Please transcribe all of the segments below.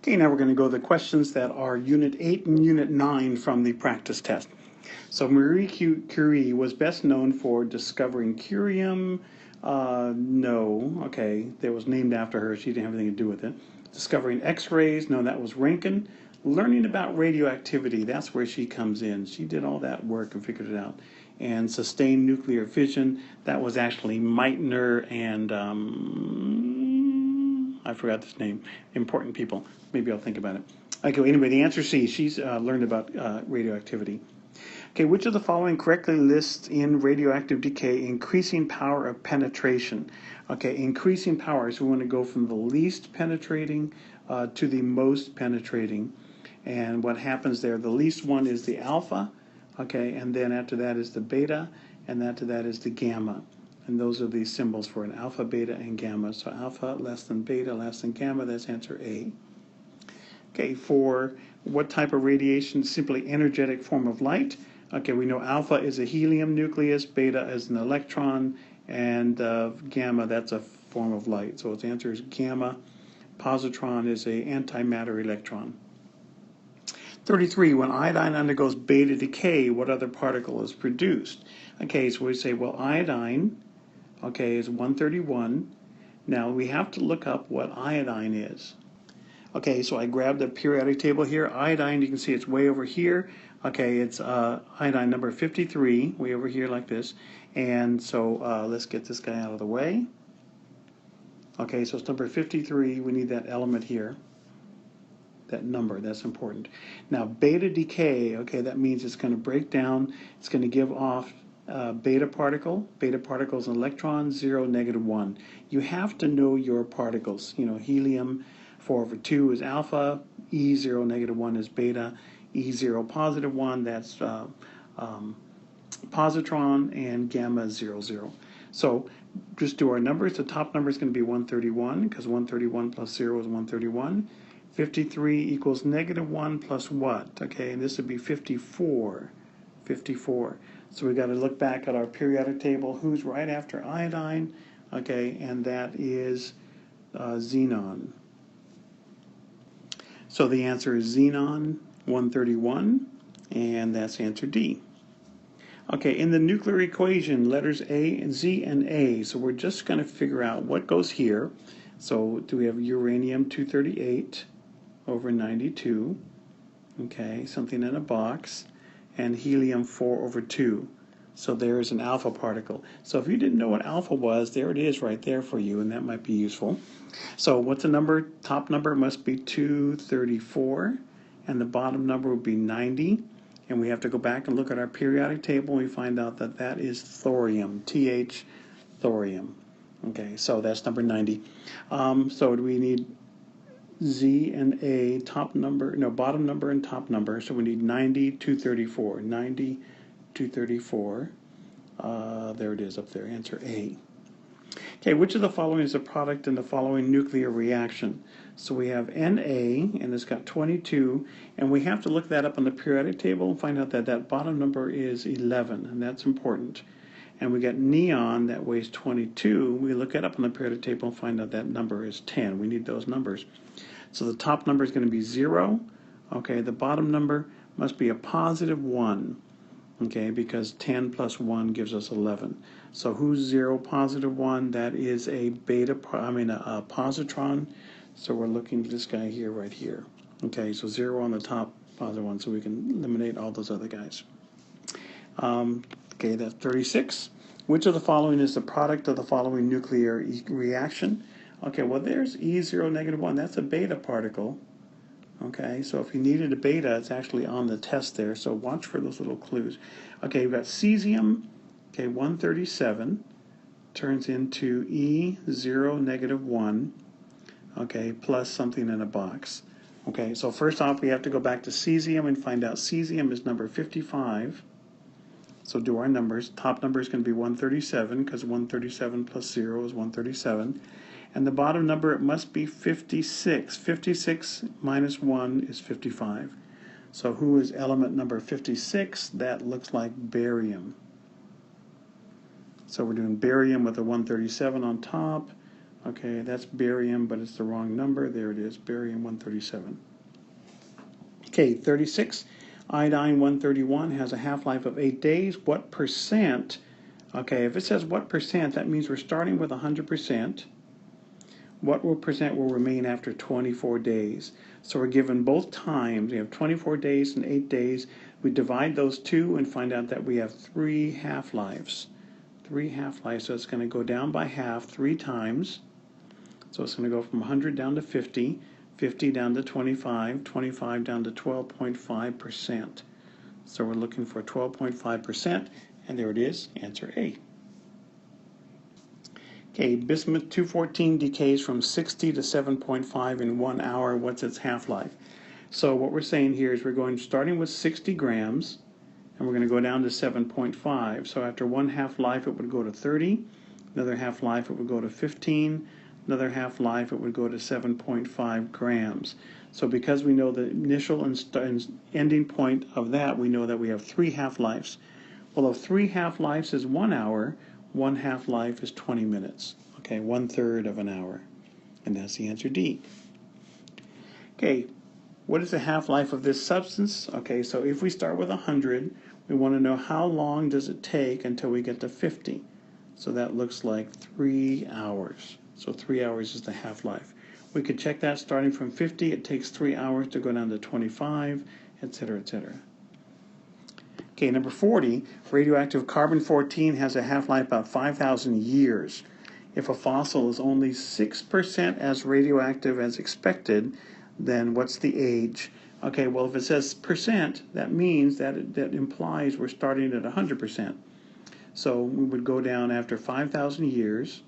Okay, now we're going to go to the questions that are Unit 8 and Unit 9 from the practice test. So Marie Curie was best known for discovering curium. No, okay, that was named after her. She didn't have anything to do with it. Discovering X-rays. No, that was Rankine. Learning about radioactivity. That's where she comes in. She did all that work and figured it out. And sustained nuclear fission. That was actually Meitner and I forgot this name. Important people. Maybe I'll think about it. Okay, anyway, the answer C. She's learned about radioactivity. Okay, which of the following correctly lists in radioactive decay increasing power of penetration? Okay, increasing power. So we want to go from the least penetrating to the most penetrating. And what happens there, the least one is the alpha, okay, and then after that is the beta, and after that is the gamma. And those are the symbols for an alpha, beta, and gamma. So alpha less than beta less than gamma, that's answer A. Okay, for what type of radiation? Simply energetic form of light. Okay, we know alpha is a helium nucleus, beta is an electron, and gamma, that's a form of light. So its answer is gamma. Positron is a antimatter electron. 33, when iodine undergoes beta decay, what other particle is produced? Okay, so we say, well, iodine, okay, is 131. Now, we have to look up what iodine is. Okay, so I grabbed the periodic table here. Iodine, you can see it's way over here. Okay, it's iodine number 53, way over here like this. And so let's get this guy out of the way. Okay, so it's number 53. We need that element here. That number, that's important. Now, beta decay, okay, that means it's going to break down. It's going to give off beta particle. Beta particle is an electron, 0, -1. You have to know your particles. You know, helium 4/2 is alpha, E0 -1 is beta, E0 +1, that's positron, and gamma 0, 0. So just do our numbers. The top number is going to be 131 because 131 plus 0 is 131. 53 equals -1 plus what? Okay, and this would be 54. 54. So we've got to look back at our periodic table. Who's right after iodine? Okay, and that is xenon. So the answer is xenon 131, and that's answer D. Okay, in the nuclear equation, letters A and Z and A. So we're just going to figure out what goes here. So do we have uranium 238 over 92? Okay, something in a box. And helium 4/2. So there's an alpha particle. So if you didn't know what alpha was, there it is right there for you, and that might be useful. So what's the number? Top number must be 234, and the bottom number would be 90. And we have to go back and look at our periodic table, and we find out that that is thorium, TH, thorium. Okay, so that's number 90. So do we need Z and A, top number, no, bottom number and top number. So we need 90, 234. 90, 234. There it is up there, answer A. Okay, which of the following is a product in the following nuclear reaction? So we have Na, and it's got 22, and we have to look that up on the periodic table and find out that that bottom number is 11, and that's important. And we got neon that weighs 22. We look it up on the periodic table and find out that number is 10. We need those numbers. So the top number is going to be 0. Okay, the bottom number must be a +1. Okay, because 10 plus 1 gives us 11. So who's 0, +1? That is a a positron. So we're looking at this guy here, right here. Okay, so 0 on the top, +1, so we can eliminate all those other guys. Okay, that's 36. Which of the following is the product of the following nuclear reaction? Okay, well, there's E0 -1. That's a beta particle. Okay, so if you needed a beta, it's actually on the test there. So watch for those little clues. Okay, we've got cesium. Okay, 137 turns into E0 -1. Okay, plus something in a box. Okay, so first off, we have to go back to cesium and find out cesium is number 55. So do our numbers. Top number is going to be 137 because 137 plus 0 is 137. And the bottom number, it must be 56. 56 minus 1 is 55. So who is element number 56? That looks like barium. So we're doing barium with a 137 on top. Okay, that's barium, but it's the wrong number. There it is, barium-137. Okay, 36. Iodine-131 has a half-life of 8 days. What percent? Okay, if it says what percent, that means we're starting with 100%. What percent will remain after 24 days? So we're given both times. We have 24 days and 8 days. We divide those two and find out that we have 3 half-lives. 3 half-lives, so it's going to go down by half 3 times. So it's going to go from 100 down to 50, 50 down to 25, 25 down to 12.5%. So we're looking for 12.5%, and there it is, answer A. Okay, bismuth-214 decays from 60 to 7.5 in 1 hour. What's its half-life? So what we're saying here is we're going starting with 60 grams, and we're going to go down to 7.5. So after 1 half-life, it would go to 30. Another half-life, it would go to 15. Another half-life, it would go to 7.5 grams. So because we know the initial and ending point of that, we know that we have 3 half-lives. Well, if 3 half-lives is 1 hour, 1 half-life is 20 minutes. Okay, 1/3 of an hour. And that's the answer D. Okay, what is the half-life of this substance? Okay, so if we start with 100, we want to know how long does it take until we get to 50. So that looks like 3 hours. So 3 hours is the half-life. We could check that starting from 50. It takes 3 hours to go down to 25, etc., etc. Okay, number 40, radioactive carbon-14 has a half-life about 5,000 years. If a fossil is only 6% as radioactive as expected, then what's the age? Okay, well, if it says percent, that means that implies we're starting at 100%. So we would go down after 5,000 years.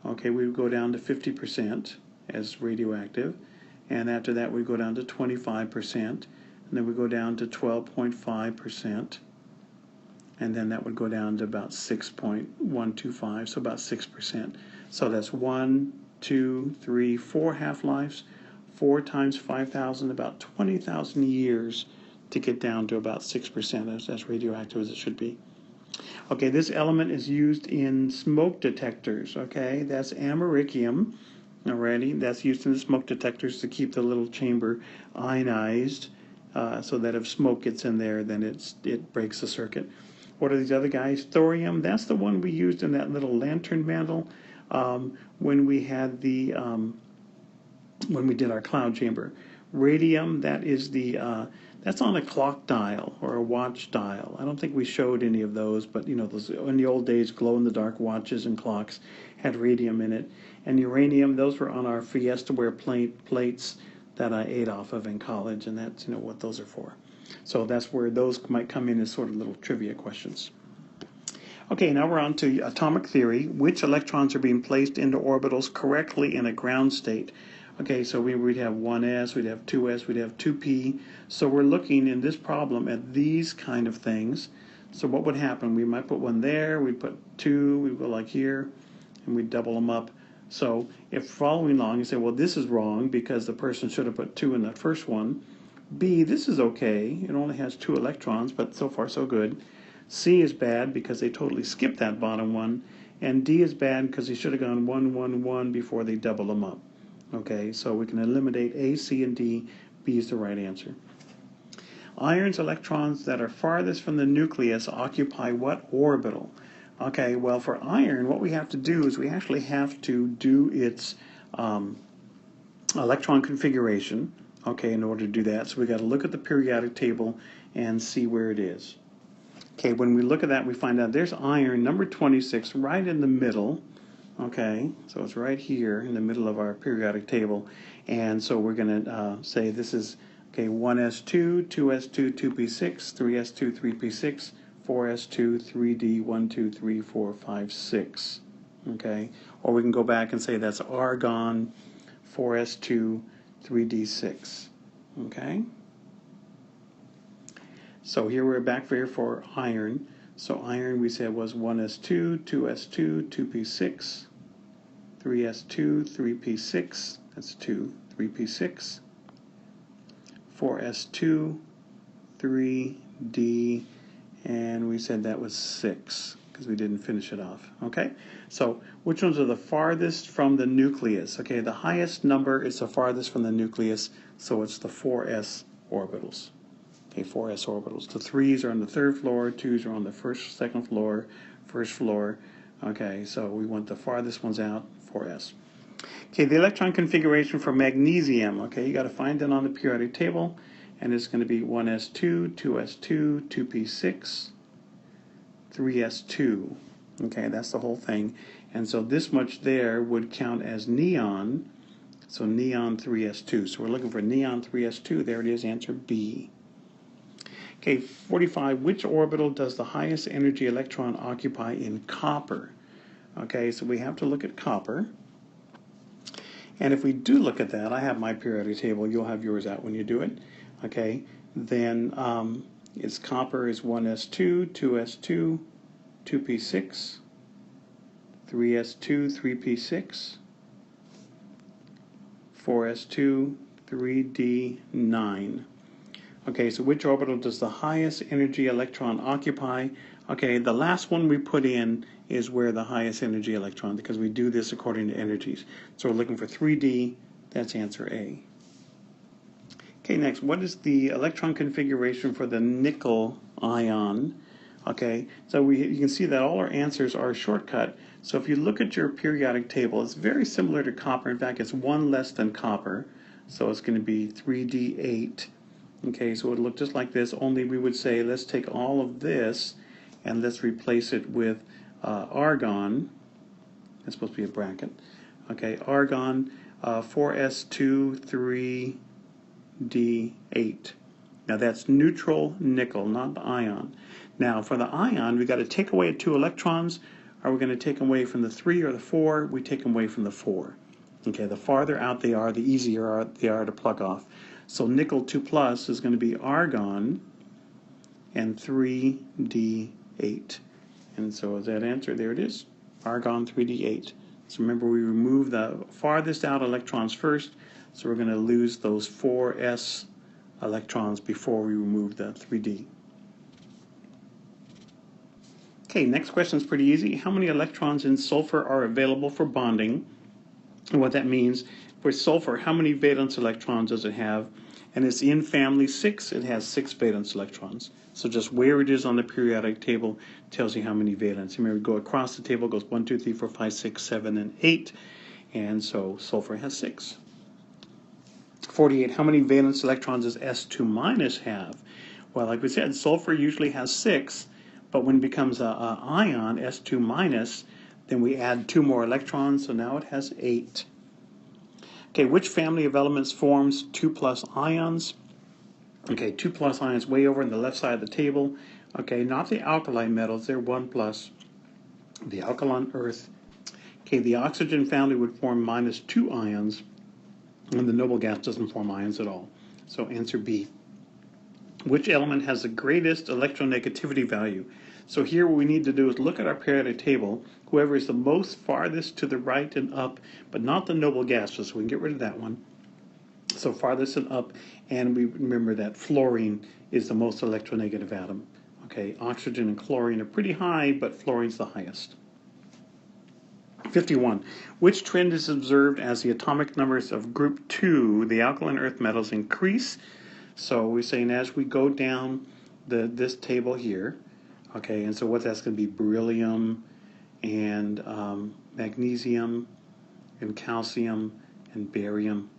Okay, we would go down to 50% as radioactive, and after that we go down to 25%, and then we go down to 12.5%, and then that would go down to about 6.125, so about 6%. So that's 1, 2, 3, 4 half-lives, 4 times 5,000, about 20,000 years to get down to about 6% as radioactive as it should be. Okay, this element is used in smoke detectors, okay? That's americium, alrighty? That's used in the smoke detectors to keep the little chamber ionized, so that if smoke gets in there, then it breaks the circuit. What are these other guys? Thorium, that's the one we used in that little lantern mantle when we had the, when we did our cloud chamber. Radium, that is the, that's on a clock dial or a watch dial. I don't think we showed any of those, but you know, those in the old days, glow-in-the-dark watches and clocks had radium in it. And uranium, those were on our Fiesta-ware plates that I ate off of in college, and that's, you know, what those are for. So that's where those might come in as sort of little trivia questions. Okay, now we're on to atomic theory. Which electrons are being placed into orbitals correctly in a ground state? Okay, so we'd have 1s, we'd have 2s, we'd have 2p. So we're looking in this problem at these kind of things. So what would happen? We might put 1 there, we'd put 2, we'd go like here, and we'd double them up. So if following along, you say, well, this is wrong because the person should have put 2 in that first one. B, this is okay. It only has 2 electrons, but so far so good. C is bad because they totally skipped that bottom one. And D is bad because they should have gone 1, 1, 1 before they double them up. Okay, so we can eliminate A, C, and D. B is the right answer. Iron's electrons that are farthest from the nucleus occupy what orbital? Okay, well, for iron, what we have to do is we actually have to do its electron configuration, okay, in order to do that. So we got to look at the periodic table and see where it is. Okay, when we look at that, we find out there's iron, number 26, right in the middle. Okay, so it's right here in the middle of our periodic table. And so we're going to say this is, okay, 1s2, 2s2, 2p6, 3s2, 3p6, 4s2, 3d, 1, 2, 3, 4, 5, 6. Okay, or we can go back and say that's argon, 4s2, 3d6. Okay, so here we're back here for iron. So iron we said was 1s2, 2s2, 2p6, 3s2, 3p6, that's 2, 3p6, 4s2, 3d, and we said that was 6. because we didn't finish it off. Okay, so which ones are the farthest from the nucleus? Okay, the highest number is the farthest from the nucleus, so it's the 4s orbitals. Okay, 4s orbitals. The 3s are on the third floor, 2s are on the second floor, first floor. Okay, so we want the farthest ones out, 4s. Okay, the electron configuration for magnesium. Okay, you got to find it on the periodic table, and it's going to be 1s2, 2s2, 2p6, 3s2. Okay, that's the whole thing. And so this much there would count as neon. So neon 3s2. So we're looking for neon 3s2. There it is, answer B. Okay, 45. Which orbital does the highest energy electron occupy in copper? Okay, so we have to look at copper. And if we do look at that, I have my periodic table. You'll have yours out when you do it. Okay, then its copper is 1s2, 2s2, 2p6, 3s2, 3p6, 4s2, 3d9. Okay, so which orbital does the highest energy electron occupy? Okay, the last one we put in is where the highest energy electron, because we do this according to energies. So we're looking for 3d, that's answer A. Okay, next, what is the electron configuration for the nickel ion? Okay, so you can see that all our answers are a shortcut. So if you look at your periodic table, it's very similar to copper. In fact, it's one less than copper. So it's going to be 3d8. Okay, so it would look just like this, only we would say, let's take all of this and let's replace it with argon. That's supposed to be a bracket. Okay, argon, 4s2, 3d8. Now that's neutral nickel, not the ion. Now for the ion, we got to take away 2 electrons. Are we going to take them away from the 3 or the 4? We take them away from the 4. Okay, the farther out they are, the easier they are to plug off. So nickel 2 plus is going to be argon and 3d8. And so is that answer? There it is, argon 3d8. So remember, we remove the farthest out electrons first, so we're going to lose those 4s electrons before we remove the 3d. Okay, next question is pretty easy. How many electrons in sulfur are available for bonding? And what that means, for sulfur, how many valence electrons does it have? And it's in family 6, it has 6 valence electrons. So just where it is on the periodic table tells you how many valence. Remember, go across the table, goes 1, 2, 3, 4, 5, 6, 7, and 8. And so sulfur has 6. 48, how many valence electrons does S2 minus have? Well, like we said, sulfur usually has 6, but when it becomes an ion, S2 minus, then we add 2 more electrons, so now it has 8. Okay, which family of elements forms 2 plus ions? Okay, 2 plus ions way over on the left side of the table. Okay, not the alkali metals, they're 1 plus. The alkaline earth. Okay, the oxygen family would form minus 2 ions, and the noble gas doesn't form ions at all. So answer B. Which element has the greatest electronegativity value? So here what we need to do is look at our periodic table. Whoever is the most farthest to the right and up, but not the noble gases, so we can get rid of that one. So farthest and up, and we remember that fluorine is the most electronegative atom. Okay, oxygen and chlorine are pretty high, but fluorine's the highest. 51. Which trend is observed as the atomic numbers of group 2, the alkaline earth metals, increase? So we're saying as we go down this table here, okay, and so what that's going to be beryllium and magnesium and calcium and barium.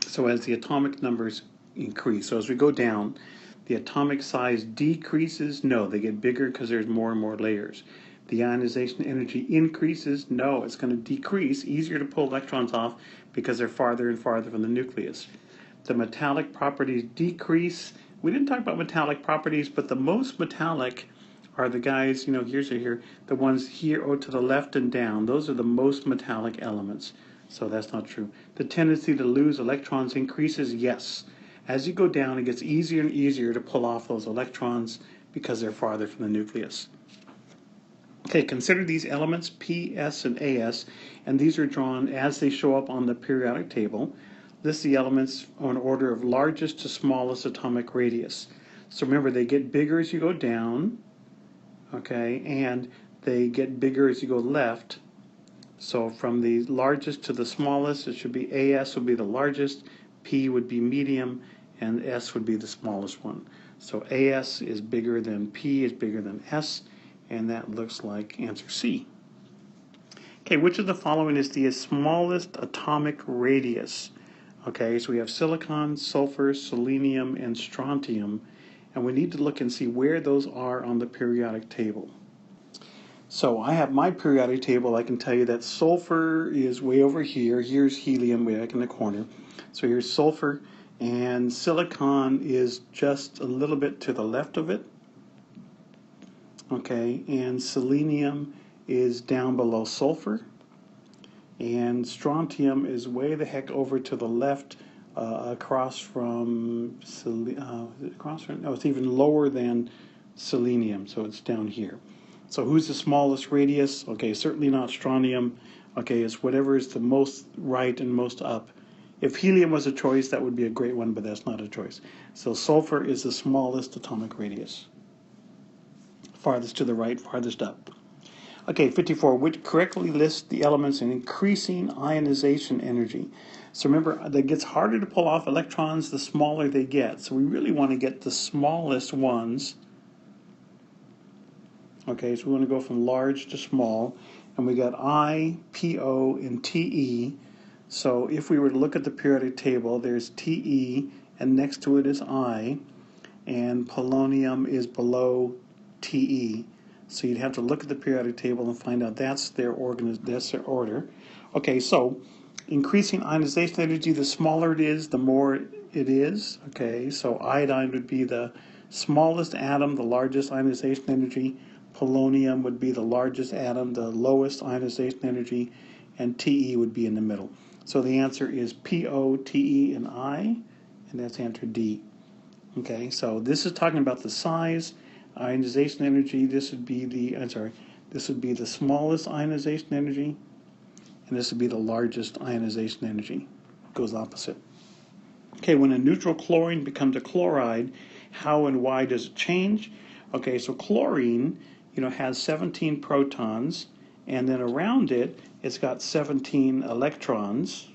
So as the atomic numbers increase, so as we go down, the atomic size decreases? No, they get bigger because there's more and more layers. The ionization energy increases? No, it's going to decrease, easier to pull electrons off because they're farther and farther from the nucleus. The metallic properties decrease. We didn't talk about metallic properties, but the most metallic are the guys, here's here, the ones here to the left and down. Those are the most metallic elements. So that's not true. The tendency to lose electrons increases? Yes. As you go down, it gets easier and easier to pull off those electrons because they're farther from the nucleus. Okay, consider these elements, P, S, and AS, and these are drawn as they show up on the periodic table. List the elements on order of largest to smallest atomic radius. So remember, they get bigger as you go down. okay, and they get bigger as you go left. So from the largest to the smallest, it should be AS would be the largest, P would be medium, and S would be the smallest one. So AS is bigger than P is bigger than S, and that looks like answer C. Okay, which of the following is the smallest atomic radius? Okay, so we have silicon, sulfur, selenium, and strontium, and we need to look and see where those are on the periodic table. So I have my periodic table. I can tell you that sulfur is way over here. Here's helium way back in the corner. So here's sulfur, and silicon is just a little bit to the left of it. Okay, and selenium is down below sulfur, and strontium is way the heck over to the left, across from, no, it's even lower than selenium, so it's down here. So who's the smallest radius? Okay, certainly not strontium. Okay, it's whatever is the most right and most up. If helium was a choice, that would be a great one, but that's not a choice. So sulfur is the smallest atomic radius. Farthest to the right, farthest up. Okay, 54, which correctly lists the elements in increasing ionization energy. So remember, that gets harder to pull off electrons the smaller they get. So we really want to get the smallest ones. Okay, so we want to go from large to small, and we got I, PO, and TE. So if we were to look at the periodic table, there's TE, and next to it is I, and polonium is below TE. So you'd have to look at the periodic table and find out that's their order. Okay, so increasing ionization energy, the smaller it is, the more it is. Okay, so iodine would be the smallest atom, the largest ionization energy. Polonium would be the largest atom, the lowest ionization energy, and TE would be in the middle. So the answer is PO, TE, and I, and that's answer D. Okay, so this is talking about the size, ionization energy. This would be this would be the smallest ionization energy, and this would be the largest ionization energy. It goes opposite. Okay, when a neutral chlorine becomes a chloride, how and why does it change? Okay, so chlorine, has 17 protons, and then around it, it's got 17 electrons.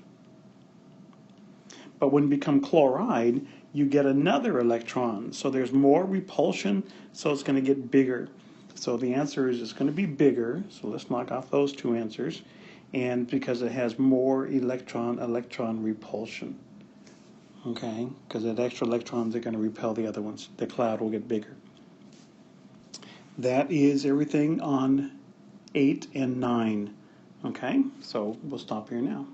But when you become chloride, you get another electron. So there's more repulsion, so it's going to get bigger. So the answer is it's going to be bigger. So let's knock off those two answers. And because it has more electron repulsion. Okay, because that extra electrons are going to repel the other ones. The cloud will get bigger. That is everything on 8 and 9. Okay, so we'll stop here now.